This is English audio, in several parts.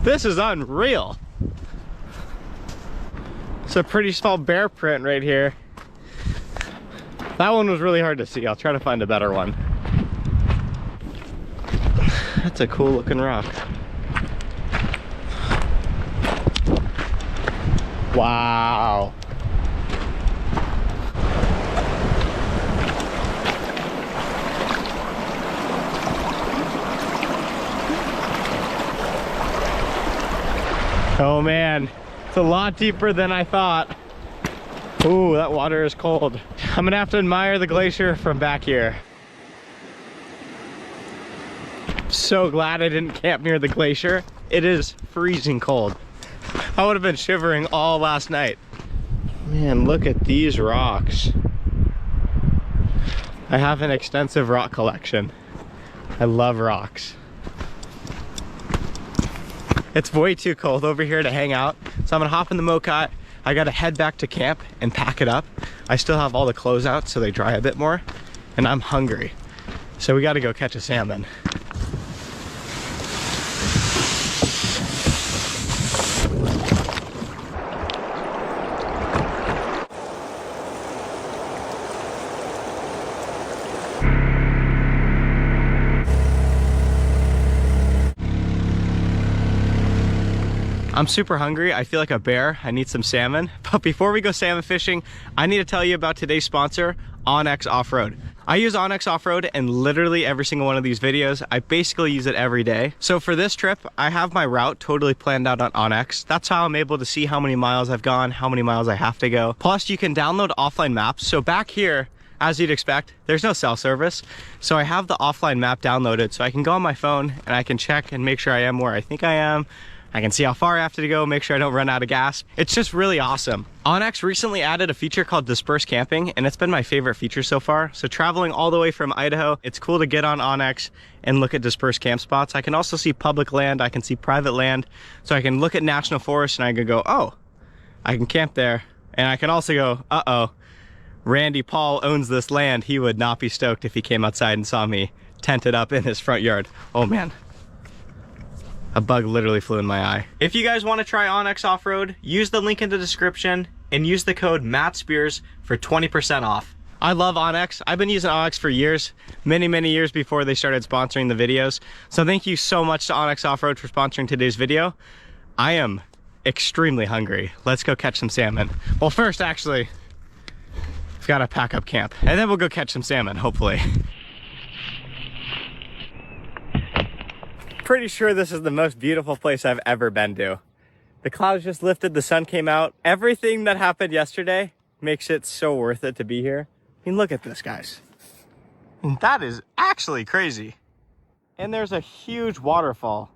This is unreal. It's a pretty small bear print right here. That one was really hard to see. I'll try to find a better one. That's a cool looking rock. Wow. Oh man, it's a lot deeper than I thought. Ooh, that water is cold. I'm gonna have to admire the glacier from back here. So glad I didn't camp near the glacier. It is freezing cold. I would have been shivering all last night. Man, look at these rocks. I have an extensive rock collection. I love rocks. It's way too cold over here to hang out, so I'm gonna hop in the Mokai. I gotta head back to camp and pack it up. I still have all the clothes out so they dry a bit more, and I'm hungry. So we gotta go catch a salmon. I'm super hungry. I feel like a bear. I need some salmon. But before we go salmon fishing, I need to tell you about today's sponsor, Onyx Off-Road. I use Onyx Off-Road in literally every single one of these videos. I basically use it every day. So for this trip, I have my route totally planned out on Onyx. That's how I'm able to see how many miles I've gone, how many miles I have to go. Plus, you can download offline maps. So back here, as you'd expect, there's no cell service. So I have the offline map downloaded so I can go on my phone and I can check and make sure I am where I think I am. I can see how far I have to go, make sure I don't run out of gas. It's just really awesome. Onyx recently added a feature called dispersed camping, and it's been my favorite feature so far. So traveling all the way from Idaho, it's cool to get on Onyx and look at dispersed camp spots. I can also see public land, I can see private land. So I can look at national forests and I can go, oh, I can camp there. And I can also go, uh-oh, Randy Paul owns this land. He would not be stoked if he came outside and saw me tented up in his front yard. Oh man. A bug literally flew in my eye. If you guys want to try Onyx Off-Road, use the link in the description and use the code MattSpears for 20% off. I love Onyx. I've been using Onyx for years, many years before they started sponsoring the videos. So thank you so much to Onyx Off-Road for sponsoring today's video. I am extremely hungry. Let's go catch some salmon. Well, first actually, we've got to pack up camp and then we'll go catch some salmon, hopefully. Pretty sure this is the most beautiful place I've ever been to. The clouds just lifted, the sun came out. Everything that happened yesterday makes it so worth it to be here. I mean, look at this, guys. And that is actually crazy. And there's a huge waterfall.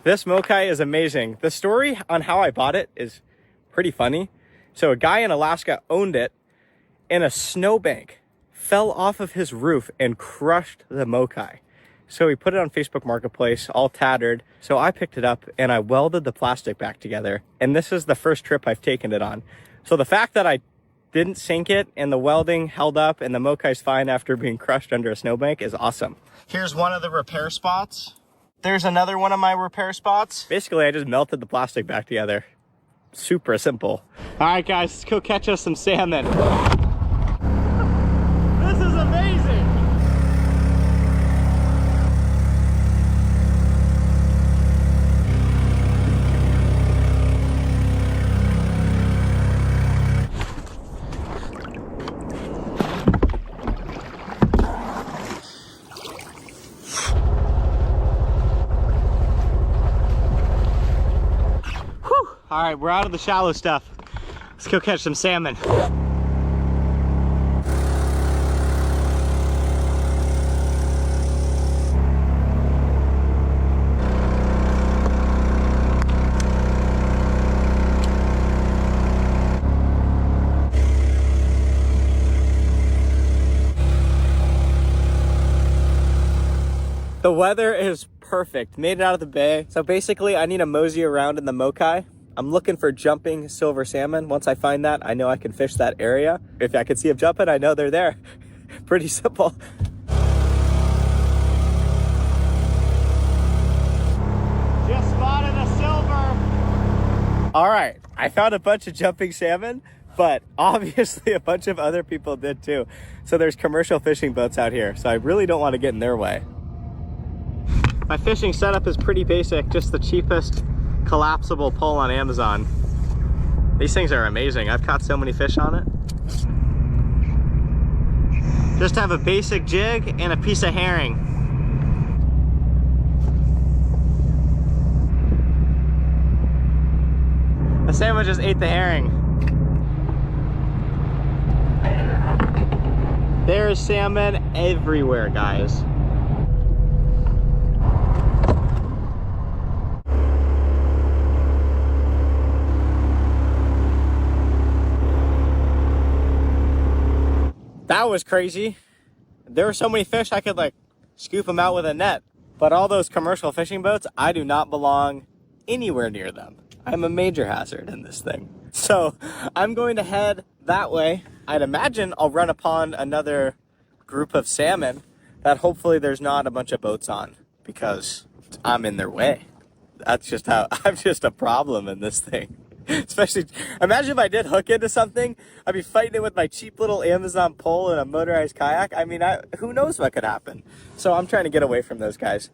This Mokai is amazing. The story on how I bought it is pretty funny. So a guy in Alaska owned it, and a snowbank fell off of his roof and crushed the Mokai. So he put it on Facebook Marketplace, all tattered. So I picked it up and I welded the plastic back together. And this is the first trip I've taken it on. So the fact that I didn't sink it and the welding held up and the Mokai's fine after being crushed under a snowbank is awesome. Here's one of the repair spots. There's another one of my repair spots. Basically, I just melted the plastic back together. Super simple. All right, guys, let's go catch us some salmon. This is amazing. All right, we're out of the shallow stuff. Let's go catch some salmon. The weather is perfect. Made it out of the bay. So basically, I need to mosey around in the Mokai. I'm looking for jumping silver salmon. Once I find that, I know I can fish that area. If I can see them jumping, I know they're there. Pretty simple. Just spotted a All right, I found a bunch of jumping salmon, but obviously a bunch of other people did too. So there's commercial fishing boats out here, so I really don't want to get in their way. My fishing setup is pretty basic, just the cheapest collapsible pole on Amazon. These things are amazing. I've caught so many fish on it. Just have a basic jig and a piece of herring. The salmon just ate the herring. There's salmon everywhere, guys. That was crazy. There were so many fish I could like scoop them out with a net. But all those commercial fishing boats, I do not belong anywhere near them. I'm a major hazard in this thing. So I'm going to head that way. I'd imagine I'll run upon another group of salmon that hopefully there's not a bunch of boats on because I'm in their way. That's just how, I'm just a problem in this thing. Especially, imagine if I did hook into something, I'd be fighting it with my cheap little Amazon pole and a motorized kayak. I mean, who knows what could happen. So I'm trying to get away from those guys.